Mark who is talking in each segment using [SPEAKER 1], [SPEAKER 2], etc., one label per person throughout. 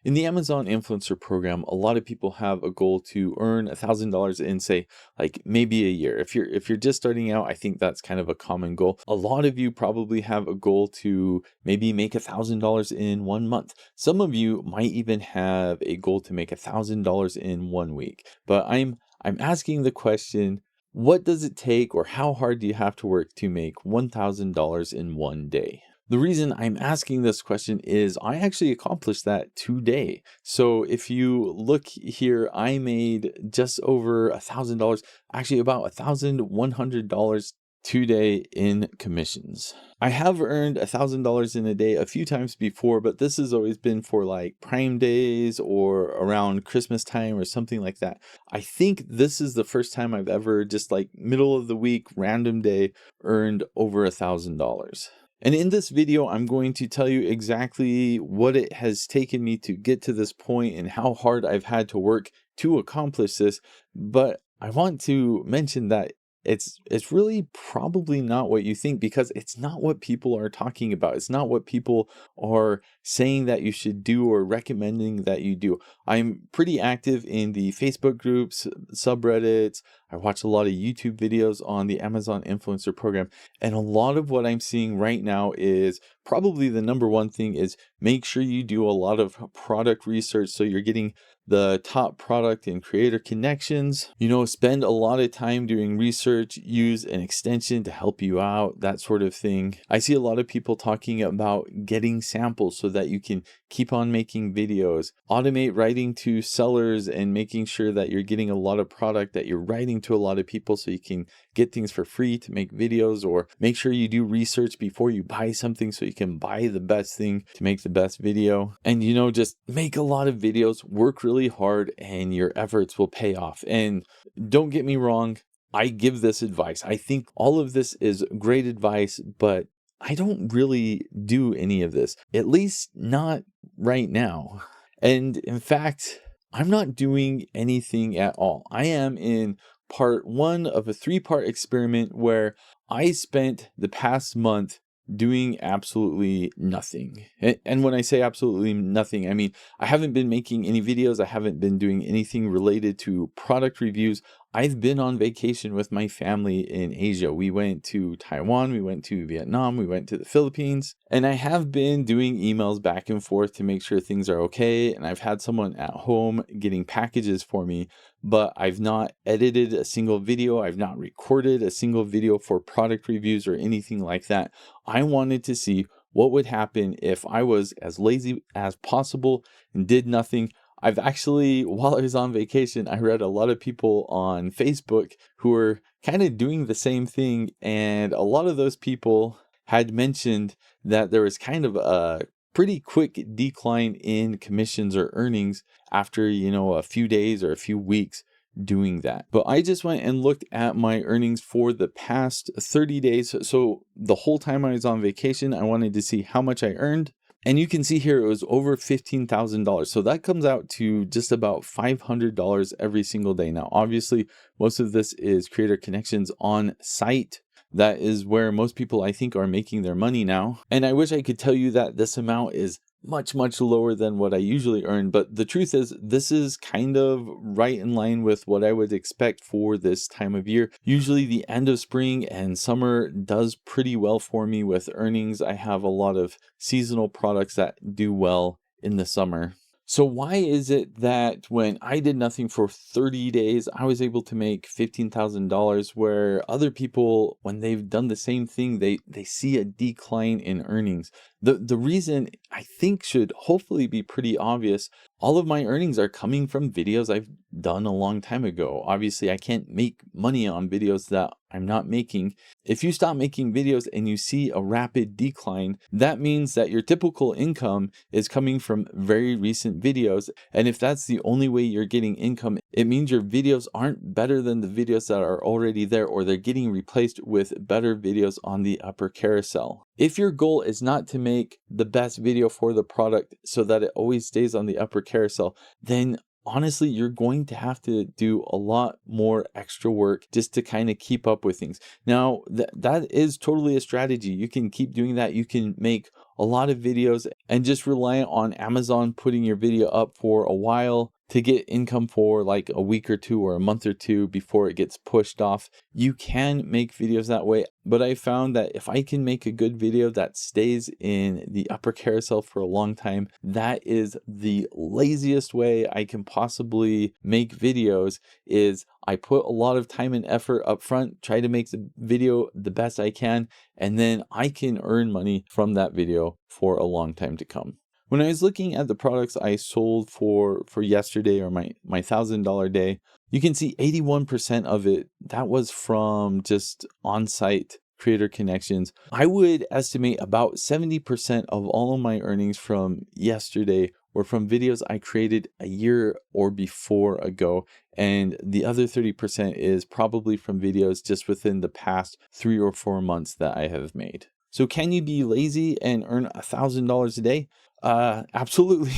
[SPEAKER 1] In the Amazon Influencer Program, a lot of people have a goal to earn $1,000 in, say, like maybe a year. If you're just starting out, I think that's kind of a common goal. A lot of you probably have a goal to maybe make $1,000 in 1 month. Some of you might even have a goal to make $1,000 in 1 week. But I'm asking the question, what does it take, or how hard do you have to work to make $1,000 in one day? The reason I'm asking this question is I actually accomplished that today. So if you look here, I made just over $1,000, actually about $1,100 today in commissions. I have earned $1,000 in a day a few times before, but this has always been for like Prime days or around Christmas time or something like that. I think this is the first time I've ever just like middle of the week, random day, earned over $1,000. And in this video, I'm going to tell you exactly what it has taken me to get to this point and how hard I've had to work to accomplish this. But I want to mention that it's really probably not what you think, because it's not what people are talking about. It's not what people are saying that you should do or recommending that you do. I'm pretty active in the Facebook groups, subreddits. I watch a lot of YouTube videos on the Amazon Influencer Program. And a lot of what I'm seeing right now is probably the number one thing is make sure you do a lot of product research so you're getting the top product and creator connections. Spend a lot of time doing research, use an extension to help you out, that sort of thing. I see a lot of people talking about getting samples so that you can keep on making videos, automate writing to sellers and making sure that you're getting a lot of product that you're writing to a lot of people so you can get things for free to make videos, or make sure you do research before you buy something so you can buy the best thing to make the best video. And just make a lot of videos, work really hard, and your efforts will pay off. And don't get me wrong, I give this advice. I think all of this is great advice, but I don't really do any of this, at least not right now. And in fact, I'm not doing anything at all. I am in part one of a 3-part experiment where I spent the past month doing absolutely nothing. And when I say absolutely nothing, I mean, I haven't been making any videos. I haven't been doing anything related to product reviews. I've been on vacation with my family in Asia. We went to Taiwan, we went to Vietnam, we went to the Philippines, and I have been doing emails back and forth to make sure things are okay. And I've had someone at home getting packages for me, but I've not edited a single video. I've not recorded a single video for product reviews or anything like that. I wanted to see what would happen if I was as lazy as possible and did nothing. I've actually, while I was on vacation, I read a lot of people on Facebook who were kind of doing the same thing. And a lot of those people had mentioned that there was kind of a pretty quick decline in commissions or earnings after, a few days or a few weeks doing that. But I just went and looked at my earnings for the past 30 days. So the whole time I was on vacation, I wanted to see how much I earned. And you can see here it was over $15,000. So that comes out to just about $500 every single day. Now, obviously, most of this is creator connections on site. That is where most people, I think, are making their money now. And I wish I could tell you that this amount is much lower than what I usually earn. But the truth is, this is kind of right in line with what I would expect for this time of year. Usually the end of spring and summer does pretty well for me with earnings. I have a lot of seasonal products that do well in the summer. So why is it that when I did nothing for 30 days, I was able to make $15,000, where other people, when they've done the same thing, they see a decline in earnings? The reason I think should hopefully be pretty obvious. All of my earnings are coming from videos I've done a long time ago. Obviously, I can't make money on videos that I'm not making. If you stop making videos and you see a rapid decline, that means that your typical income is coming from very recent videos. And if that's the only way you're getting income, it means your videos aren't better than the videos that are already there, or they're getting replaced with better videos on the upper carousel. If your goal is not to make the best video for the product so that it always stays on the upper carousel, then honestly, you're going to have to do a lot more extra work just to kind of keep up with things. Now, that is totally a strategy. You can keep doing that. You can make a lot of videos and just rely on Amazon putting your video up for a while to get income for like a week or two or a month or two before it gets pushed off. You can make videos that way, but I found that if I can make a good video that stays in the upper carousel for a long time, that is the laziest way I can possibly make videos. Is I put a lot of time and effort up front, try to make the video the best I can, and then I can earn money from that video for a long time to come. When I was looking at the products I sold for yesterday, or my $1,000 day, you can see 81% of it, that was from just on-site creator connections. I would estimate about 70% of all of my earnings from yesterday were from videos I created a year or before ago. And the other 30% is probably from videos just within the past 3 or 4 months that I have made. So can you be lazy and earn $1,000 a day? Absolutely.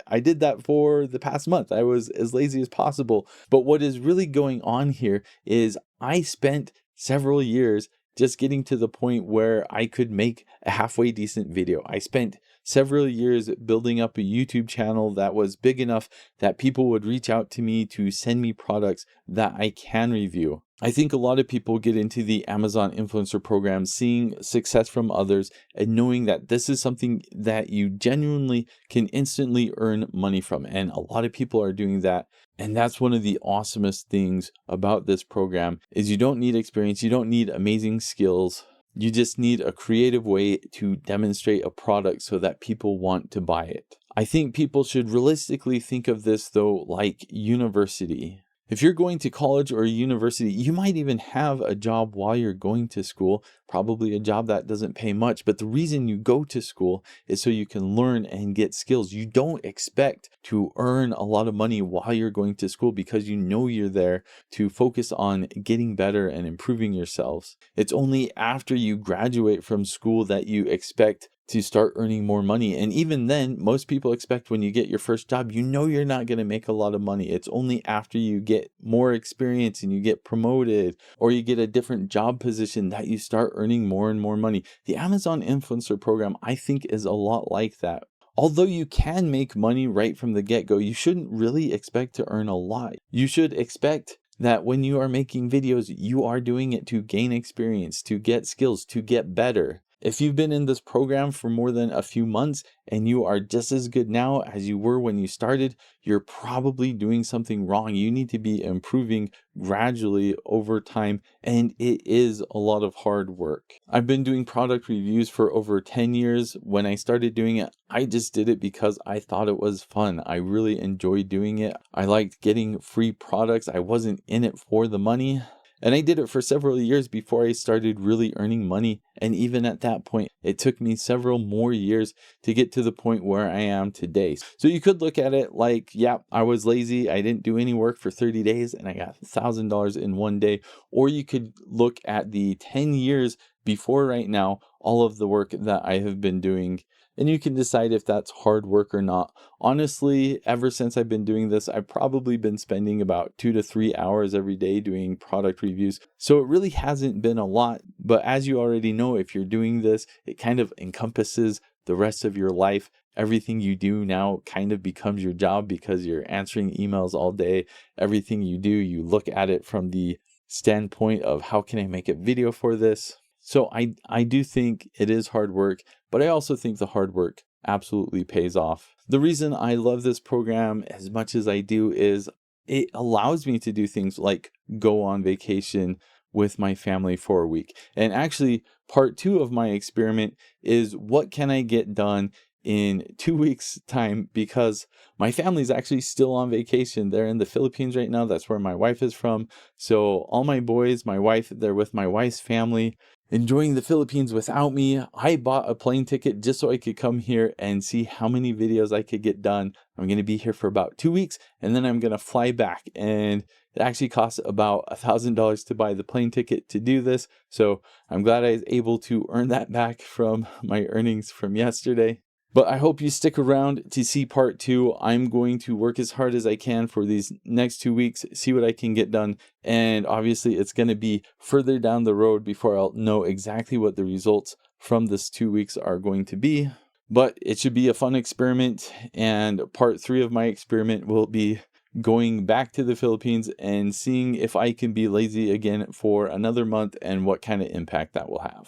[SPEAKER 1] I did that for the past month. I was as lazy as possible. But what is really going on here is I spent several years just getting to the point where I could make a halfway decent video. I spent several years building up a YouTube channel that was big enough that people would reach out to me to send me products that I can review. I think a lot of people get into the Amazon influencer program seeing success from others and knowing that this is something that you genuinely can instantly earn money from. And a lot of people are doing that. And that's one of the awesomest things about this program is you don't need experience. You don't need amazing skills. You just need a creative way to demonstrate a product so that people want to buy it. I think people should realistically think of this though like university. If you're going to college or university, you might even have a job while you're going to school, probably a job that doesn't pay much. But the reason you go to school is so you can learn and get skills. You don't expect to earn a lot of money while you're going to school because you know you're there to focus on getting better and improving yourselves. It's only after you graduate from school that you expect to start earning more money. And even then, most people expect when you get your first job, you know you're not going to make a lot of money. It's only after you get more experience and you get promoted or you get a different job position that you start earning more and more money. The Amazon influencer program, I think, is a lot like that. Although you can make money right from the get-go, you shouldn't really expect to earn a lot. You should expect that when you are making videos, you are doing it to gain experience, to get skills, to get better. If you've been in this program for more than a few months and you are just as good now as you were when you started, you're probably doing something wrong. You need to be improving gradually over time, and it is a lot of hard work. I've been doing product reviews for over 10 years. When I started doing it, I just did it because I thought it was fun. I really enjoyed doing it. I liked getting free products. I wasn't in it for the money. And I did it for several years before I started really earning money. And even at that point, it took me several more years to get to the point where I am today. So you could look at it like, yeah, I was lazy. I didn't do any work for 30 days and I got $1,000 in one day. Or you could look at the 10 years before right now, all of the work that I have been doing. And you can decide if that's hard work or not. Honestly, ever since I've been doing this, I've probably been spending about 2 to 3 hours every day doing product reviews. So it really hasn't been a lot. But as you already know, if you're doing this, it kind of encompasses the rest of your life. Everything you do now kind of becomes your job because you're answering emails all day. Everything you do, you look at it from the standpoint of how can I make a video for this? So I do think it is hard work, but I also think the hard work absolutely pays off. The reason I love this program as much as I do is it allows me to do things like go on vacation with my family for a week. And actually, part 2 of my experiment is what can I get done in 2 weeks' time, because my family's actually still on vacation. They're in the Philippines right now. That's where my wife is from. So all my boys, my wife, they're with my wife's family, enjoying the Philippines without me. I bought a plane ticket just so I could come here and see how many videos I could get done. I'm going to be here for about 2 weeks and then I'm going to fly back. And it actually costs about $1,000 to buy the plane ticket to do this. So I'm glad I was able to earn that back from my earnings from yesterday. But I hope you stick around to see part 2. I'm going to work as hard as I can for these next 2 weeks, see what I can get done. And obviously it's going to be further down the road before I'll know exactly what the results from this 2 weeks are going to be. But it should be a fun experiment, and part 3 of my experiment will be going back to the Philippines and seeing if I can be lazy again for another month and what kind of impact that will have.